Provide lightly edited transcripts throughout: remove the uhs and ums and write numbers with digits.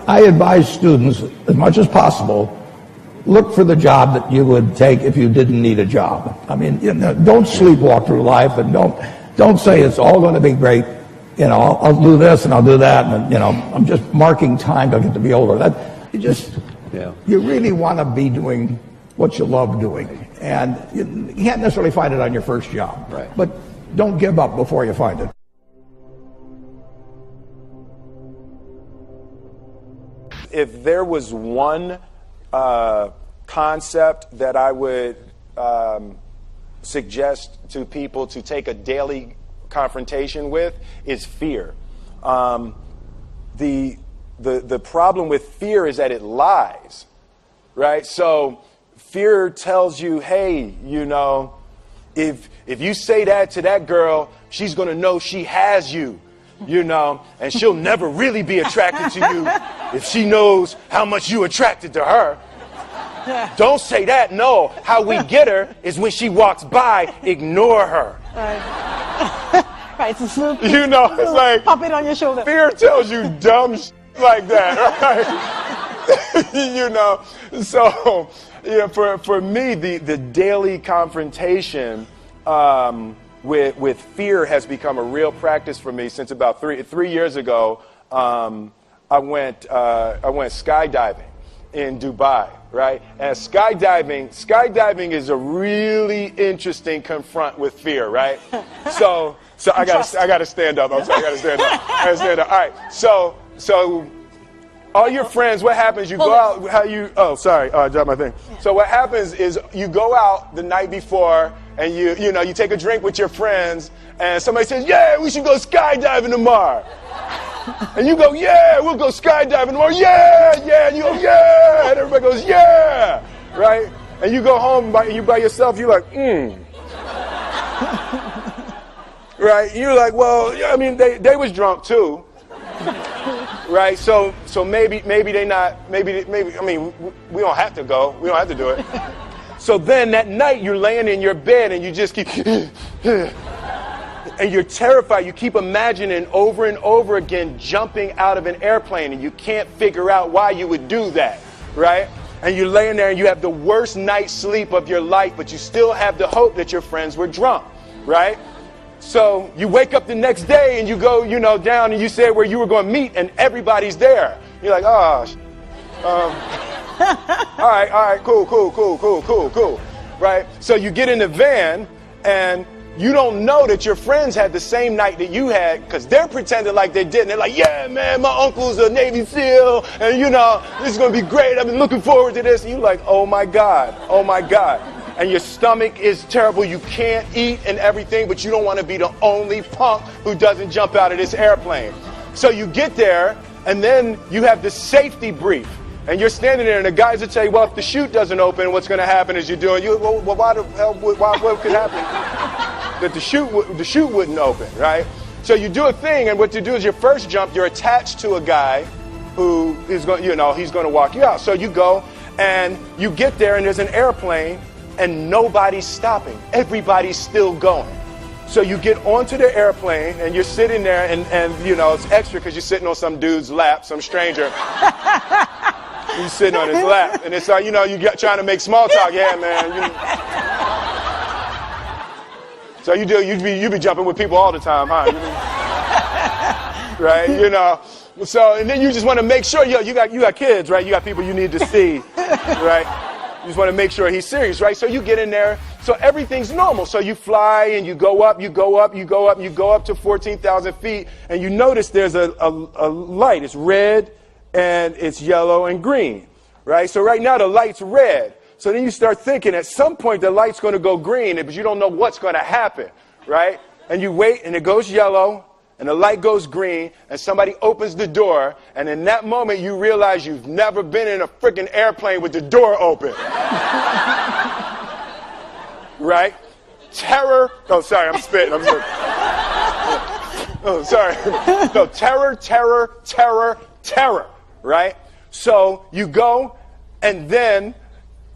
I advise students, as much as possible, look for the job that you would take if you didn't need a job. I mean, don't sleepwalk through life, and don't say it's all going to be great. I'll do this and I'll do that, and I'm just marking time to get to be older. You really want to be doing what you love doing, and you can't necessarily find it on your first job. Right. But don't give up before you find it. If there was one concept that I would suggest to people to take a daily confrontation with, is fear. The problem with fear is that it lies, right? So fear tells you, hey, if you say that to that girl, she's going to know she has you. And she'll never really be attracted to you if she knows how much you attracted to her. Don't say that. No, how we get her is when she walks by, ignore her. Right, it's a smooth. It's like pop it on your shoulder. Fear tells you dumb like that, right? So for me, the daily confrontation with fear has become a real practice for me since about three years ago. I went skydiving in Dubai, right? And skydiving is a really interesting confront with fear, right? So I gotta stand up. I'm sorry, I gotta stand up. All right. So all your friends, what happens? You go out. I dropped my thing. So what happens is you go out the night before, and you take a drink with your friends, and somebody says, "Yeah, we should go skydiving tomorrow." And you go, "Yeah, we'll go skydiving tomorrow." Yeah. And you go, "Yeah," and everybody goes, "Yeah," right? And you go home by yourself. You're like, right? You're like, well, yeah, I mean, they was drunk too, right? So maybe they not. Maybe. I mean, we don't have to go. We don't have to do it. So then that night you're laying in your bed and you just keep, and you're terrified. You keep imagining over and over again jumping out of an airplane, and you can't figure out why you would do that, right? And you're laying there and you have the worst night's sleep of your life, but you still have the hope that your friends were drunk, right? So you wake up the next day and you go, down, and you say where you were going to meet, and everybody's there. You're like, all right, cool, right? So you get in the van, and you don't know that your friends had the same night that you had, because they're pretending like they didn't. They're like, yeah, man, my uncle's a Navy SEAL, and this is going to be great. I've been looking forward to this. And you're like, oh my God. And your stomach is terrible. You can't eat and everything, but you don't want to be the only punk who doesn't jump out of this airplane. So you get there, and then you have the safety brief. And you're standing there, and the guys will tell you, well, if the chute doesn't open, what's going to happen is what could happen? That the chute wouldn't open, right? So you do a thing, and what you do is your first jump, you're attached to a guy who is going, he's going to walk you out. So you go, and you get there, and there's an airplane, and nobody's stopping. Everybody's still going. So you get onto the airplane, and you're sitting there, and it's extra because you're sitting on some dude's lap, some stranger. You're sitting on his lap, and it's like, you trying to make small talk. Yeah, man. So you be jumping with people all the time, huh? Right? So, and then you just want to make sure, you got kids, right? You got people you need to see, right? You just want to make sure he's serious, right? So you get in there, so everything's normal. So you fly, and you go up to 14,000 feet, and you notice there's a light. It's red, and it's yellow and green, right? So right now the light's red. So then you start thinking at some point the light's going to go green, but you don't know what's going to happen, right? And you wait, and it goes yellow, and the light goes green, and somebody opens the door, and in that moment you realize you've never been in a freaking airplane with the door open. Right? Terror. Oh, sorry, I'm spitting. Oh, sorry. No, terror. Right? So you go, and then,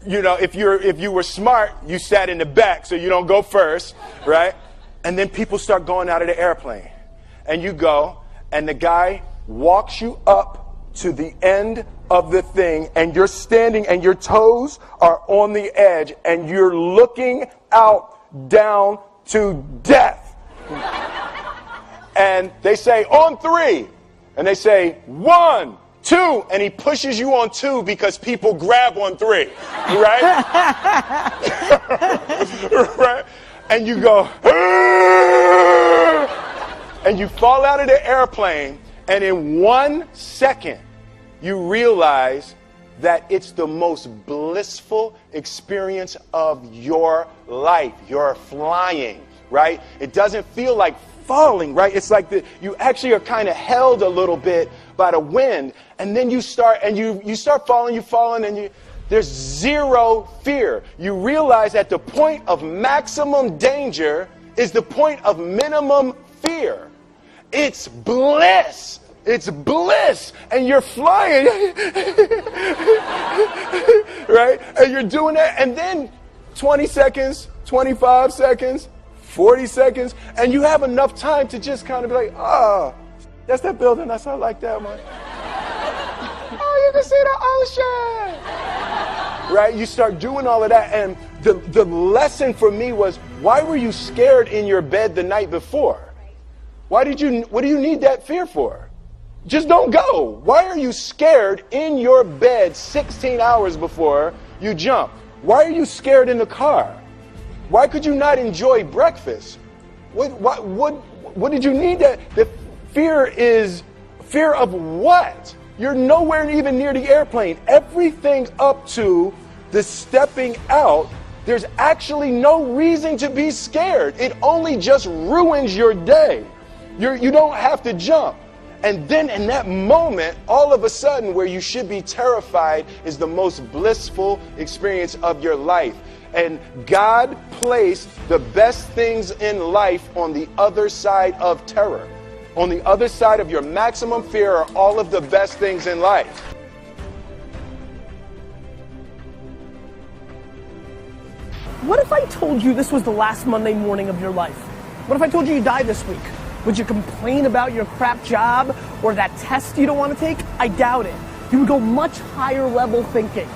if you were smart, you sat in the back so you don't go first, right? And then people start going out of the airplane. And you go, and the guy walks you up to the end of the thing, and you're standing and your toes are on the edge and you're looking out down to death. And they say, on 3. And they say, 1, 2. And he pushes you on 2 because people grab on 3. Right? Right? And you go, and you fall out of the airplane. And in 1 second, you realize that it's the most blissful experience of your life. You're flying, right? It doesn't feel like falling, right? It's like you actually are kind of held a little bit by the wind, and then you start falling, and there's zero fear. You realize that the point of maximum danger is the point of minimum fear. It's bliss. It's bliss. And you're flying. Right? And you're doing that. And then 20 seconds, 25 seconds, 40 seconds. And you have enough time to just kind of be like, oh, that's that building. I like that one. Oh, you can see the ocean. Right? You start doing all of that. And the lesson for me was, why were you scared in your bed the night before? What do you need that fear for? Just don't go. Why are you scared in your bed 16 hours before you jump? Why are you scared in the car? Why could you not enjoy breakfast? What did you need that? The fear is fear of what? You're nowhere even near the airplane. Everything up to the stepping out, there's actually no reason to be scared. It only just ruins your day. You don't have to jump. And then in that moment, all of a sudden, where you should be terrified is the most blissful experience of your life. And God placed the best things in life on the other side of terror. On the other side of your maximum fear are all of the best things in life. What if I told you this was the last Monday morning of your life? What if I told you you died this week? Would you complain about your crap job or that test you don't want to take? I doubt it. You would go much higher level thinking.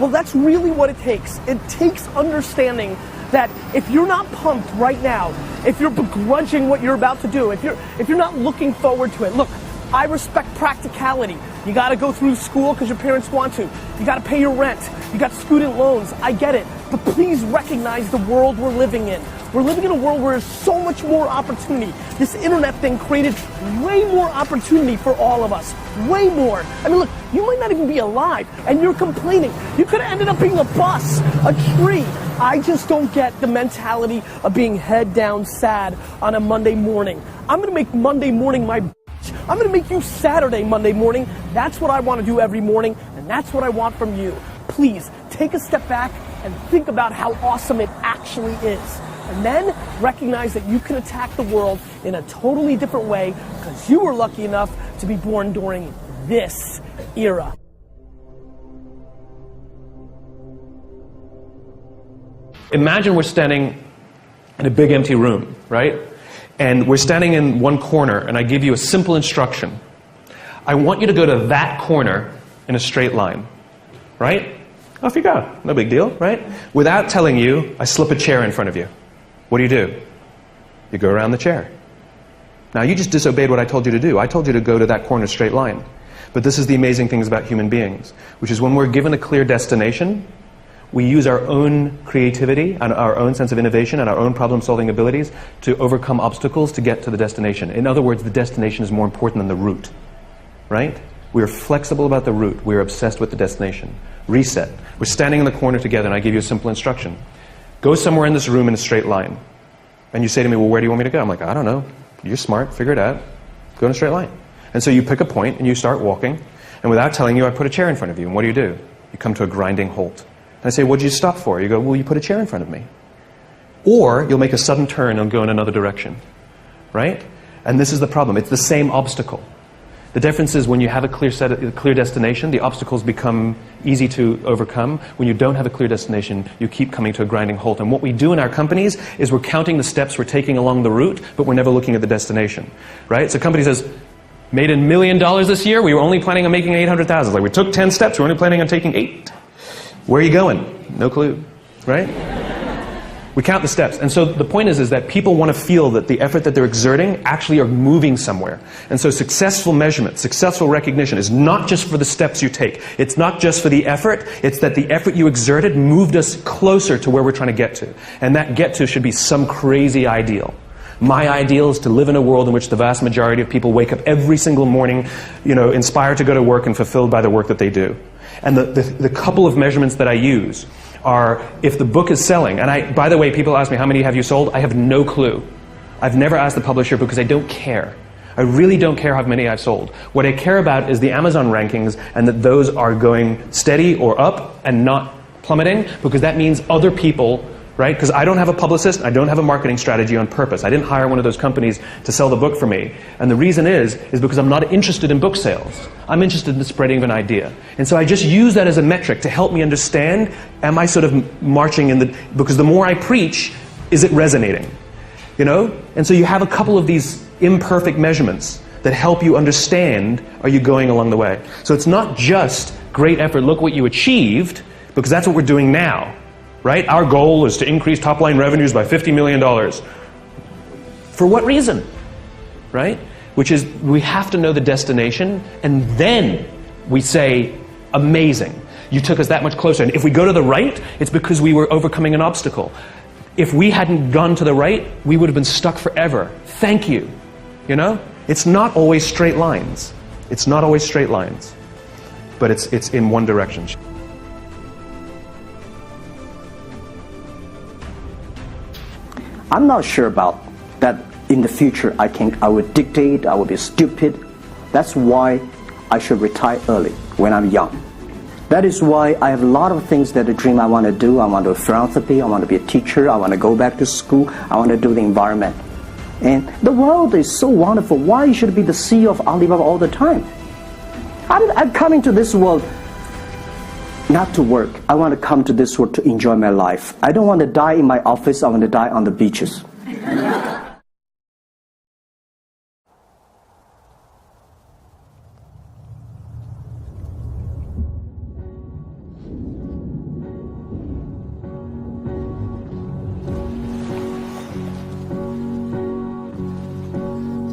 Well, that's really what it takes. It takes understanding that if you're not pumped right now, if you're begrudging what you're about to do, if you're not looking forward to it, look, I respect practicality. You got to go through school because your parents want to. You got to pay your rent. You got student loans. I get it. But please recognize the world we're living in. We're living in a world where there's so much more opportunity. This internet thing created way more opportunity for all of us. Way more. I mean, look, you might not even be alive and you're complaining. You could have ended up being a bus, a tree. I just don't get the mentality of being head down sad on a Monday morning. I'm going to make Monday morning my I'm going to make you Saturday Monday morning. That's what I want to do every morning, and that's what I want from you. Please take a step back and think about how awesome it actually is. And then recognize that you can attack the world in a totally different way because you were lucky enough to be born during this era. Imagine we're standing in a big empty room, right? And we're standing in one corner, and I give you a simple instruction. I want you to go to that corner in a straight line, right? Off you go. No big deal, right? Without telling you, I slip a chair in front of you. What do? You go around the chair. Now, you just disobeyed what I told you to do. I told you to go to that corner straight line. But this is the amazing things about human beings, which is when we're given a clear destination, we use our own creativity and our own sense of innovation and our own problem-solving abilities to overcome obstacles to get to the destination. In other words, the destination is more important than the route, right? We're flexible about the route. We're obsessed with the destination. Reset. We're standing in the corner together, and I give you a simple instruction. Go somewhere in this room in a straight line. And you say to me, well, where do you want me to go? I'm like, I don't know. You're smart. Figure it out. Go in a straight line. And so you pick a point, and you start walking. And without telling you, I put a chair in front of you. And what do? You come to a grinding halt. I say, what did you stop for? You go, well, you put a chair in front of me. Or you'll make a sudden turn and go in another direction, right? And this is the problem. It's the same obstacle. The difference is when you have a clear destination, the obstacles become easy to overcome. When you don't have a clear destination, you keep coming to a grinding halt. And what we do in our companies is we're counting the steps we're taking along the route, but we're never looking at the destination, right? So a company says, Made $1 million this year. We were only planning on making 800,000. Like we took 10 steps. We're only planning on taking 8. Where are you going? No clue, right? We count the steps. And so the point is that people want to feel that the effort that they're exerting actually are moving somewhere. And so successful measurement, successful recognition is not just for the steps you take. It's not just for the effort. It's that the effort you exerted moved us closer to where we're trying to get to. And that get to should be some crazy ideal. My ideal is to live in a world in which the vast majority of people wake up every single morning, inspired to go to work and fulfilled by the work that they do. And the couple of measurements that I use are if the book is selling, and by the way, people ask me, how many have you sold? I have no clue. I've never asked the publisher because I don't care. I really don't care how many I've sold. What I care about is the Amazon rankings and that those are going steady or up and not plummeting, because that means other people, right? Because I don't have a publicist, I don't have a marketing strategy on purpose. I didn't hire one of those companies to sell the book for me. And the reason is because I'm not interested in book sales. I'm interested in the spreading of an idea. And so I just use that as a metric to help me understand, am I sort of marching in the, because the more I preach, is it resonating? And so you have a couple of these imperfect measurements that help you understand, are you going along the way? So it's not just great effort, look what you achieved, because that's what we're doing now. Right? Our goal is to increase top-line revenues by $50 million. For what reason? Right? Which is, we have to know the destination, and then we say, amazing. You took us that much closer. And if we go to the right, it's because we were overcoming an obstacle. If we hadn't gone to the right, we would have been stuck forever. Thank you. It's not always straight lines. It's not always straight lines. But it's in one direction. I'm not sure about that in the future. I think I would dictate, I would be stupid. That's why I should retire early, when I'm young. That is why I have a lot of things that I dream I want to do. I want to do philanthropy, I want to be a teacher, I want to go back to school, I want to do the environment. And the world is so wonderful. Why should I be the CEO of Alibaba all the time? I'm coming to this world not to work. I want to come to this world to enjoy my life. I don't want to die in my office. I want to die on the beaches.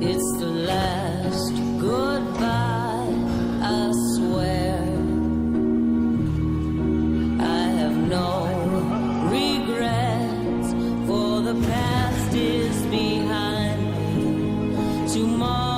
It's the last goodbye, I swear. I have no regrets, for the past is behind me. Tomorrow